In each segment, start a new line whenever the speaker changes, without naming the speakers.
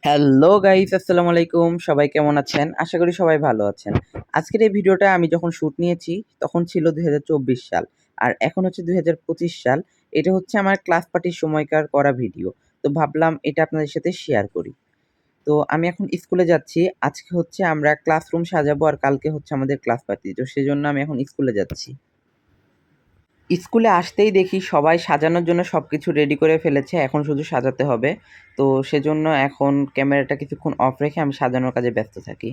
Hello guys, আসসালামু আলাইকুম। সবাই কেমন আছেন? আশা করি সবাই ভালো আছেন। আজকের এই ভিডিওটা আমি যখন শুট নিয়েছি তখন ছিল ২০২৪ সাল। আর এখন হচ্ছে ২০২৫ সাল। এটা হচ্ছে আমার ক্লাস পার্টির সময়কার করা ভিডিও। তো ভাবলাম এটা আপনাদের সাথে শেয়ার করি। তো আমি এখন স্কুলে যাচ্ছি। আজকে হচ্ছে আমরা ক্লাসরুম সাজাবো আর কালকে হচ্ছে আমাদের ক্লাস পার্টি। তো সেজন্য আমি এখন স্কুলে যাচ্ছি। স্কুলে আসতেই দেখি সবাই সাজানোর জন্য সবকিছু রেডি করে ফেলেছে। এখন শুধু সাজাতে হবে। তো সেজন্য এখন ক্যামেরাটা কিছুক্ষণ অফ রেখে আমি সাজানোর কাজে ব্যস্ত থাকি।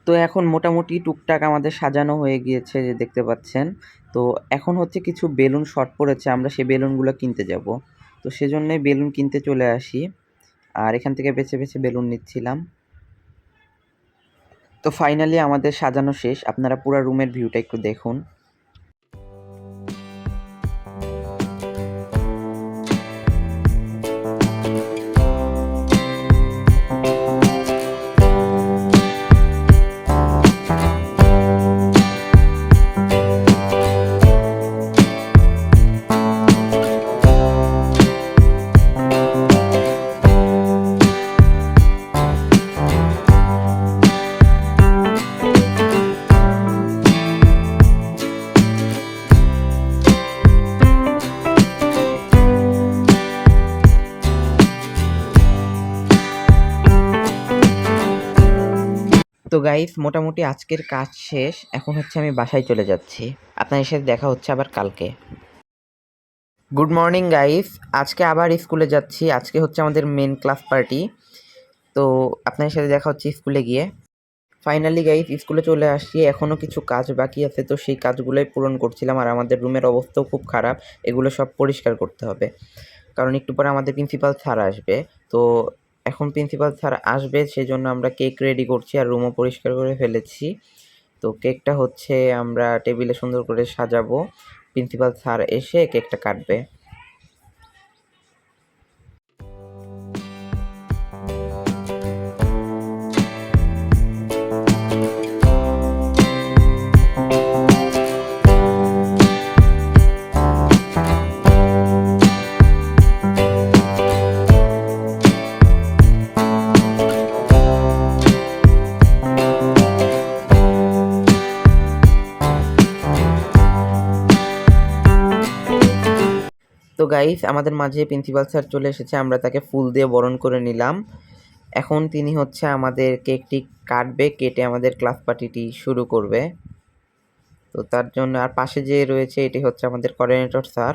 তো এখন মোটামুটি টুকটাক আমাদের সাজানো হয়ে গিয়েছে যে দেখতে পাচ্ছেন। তো এখন হচ্ছে কিছু বেলুন শর্ট পড়েছে। আমরা সেই বেলুনগুলো কিনতে যাবো। তো সেজন্যই বেলুন কিনতে চলে আসি। আর এখান থেকে বেছে, বেছে বেলুন নিচ্ছিলাম। তো ফাইনালি আমাদের সাজানো শেষ। আপনারা পুরা রুমের ভিউটা একটু দেখুন। তো গাইস, মোটামুটি আজকের কাজ শেষ। এখন হচ্ছে আমি বাসায় চলে যাচ্ছি। আপনাদের সাথে দেখা হচ্ছে আবার কালকে। Good morning guys. আজকে আবার স্কুলে যাচ্ছি। আজকে হচ্ছে আমাদের মেন ক্লাস পার্টি। তো আপনাদের সাথে দেখা হচ্ছে স্কুলে গিয়ে। ফাইনালি গাইস স্কুলে চলে আসছি। এখনও কিছু কাজ বাকি আছে, তো সেই কাজগুলোই পূরণ করছিলাম। আর আমাদের রুমের অবস্থাও খুব খারাপ। এগুলো সব পরিষ্কার করতে হবে, কারণ একটু পরে আমাদের প্রিন্সিপাল স্যার আসবে। তো এখন প্রিন্সিপাল স্যার আসবে, সেজন্য আমরা কেক রেডি করছি আর রুমও পরিষ্কার করে ফেলেছি। তো কেকটা হচ্ছে আমরা টেবিলে সুন্দর করে সাজাবো। প্রিন্সিপাল স্যার এসে কেকটা কাটবে। তো গাইস, আমাদের মাঝে প্রিন্সিপাল স্যার চলে এসেছে। আমরা তাকে ফুল দিয়ে বরণ করে নিলাম। এখন তিনি হচ্ছে আমাদের কেকটি কাটবে, কেটে আমাদের ক্লাস পার্টিটি শুরু করবে। তো তার জন্য আর পাশে যে রয়েছে এটি হচ্ছে আমাদের কোঅর্ডিনেটর স্যার।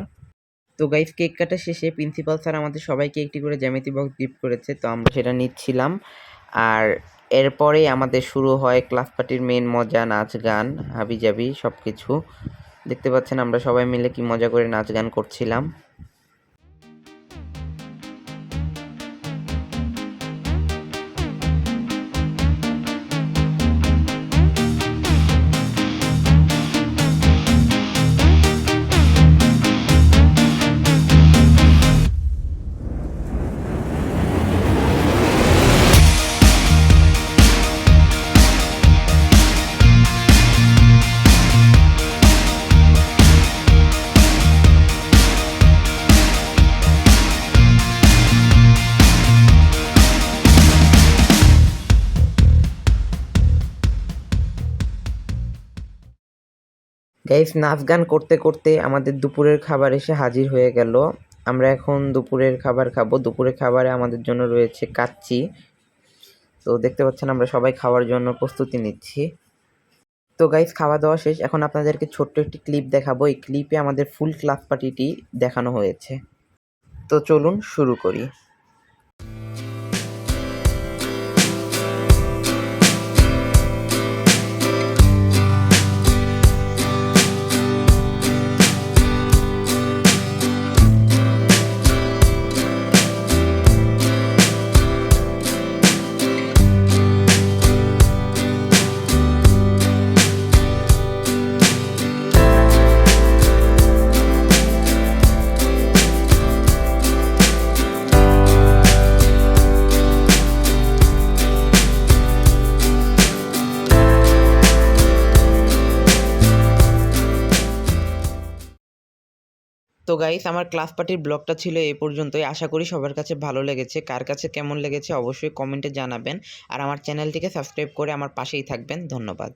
তো গাইস, কেক কাটা শেষে প্রিন্সিপাল স্যার আমাদের সবাইকে একটি করে জ্যামিতি বক্স গিফট করেছে। তো আমরা সেটা নিচ্ছিলাম। আর এরপরেই আমাদের শুরু হয় ক্লাস পার্টির মেন মজা, নাচ গান, হাবিজাবি সব কিছু। দেখতে পাচ্ছেন আমরা সবাই মিলে কি মজা করে নাচ গান করছিলাম। গাইস, নাচ গান করতে করতে আমাদের দুপুরের খাবার এসে হাজির হয়ে গেল। আমরা এখন দুপুরের খাবার খাবো। দুপুরের খাবারে আমাদের জন্য রয়েছে কাচ্চি। তো দেখতে পাচ্ছেন আমরা সবাই খাওয়ার জন্য প্রস্তুতি নিচ্ছি। তো গাইস, খাওয়া দাওয়া শেষ। এখন আপনাদেরকে ছোট্ট একটি ক্লিপ দেখাবো। এই ক্লিপে আমাদের ফুল ক্লাস পার্টিটি দেখানো হয়েছে। তো চলুন শুরু করি। গাইস, আমার ক্লাস পার্টির ব্লগটা ছিল এই পর্যন্তই। আশা করি সবার কাছে ভালো লেগেছে। কার কাছে কেমন লেগেছে অবশ্যই কমেন্টে জানাবেন। আর আমার চ্যানেলটিকে সাবস্ক্রাইব করে আমার পাশেই থাকবেন। ধন্যবাদ।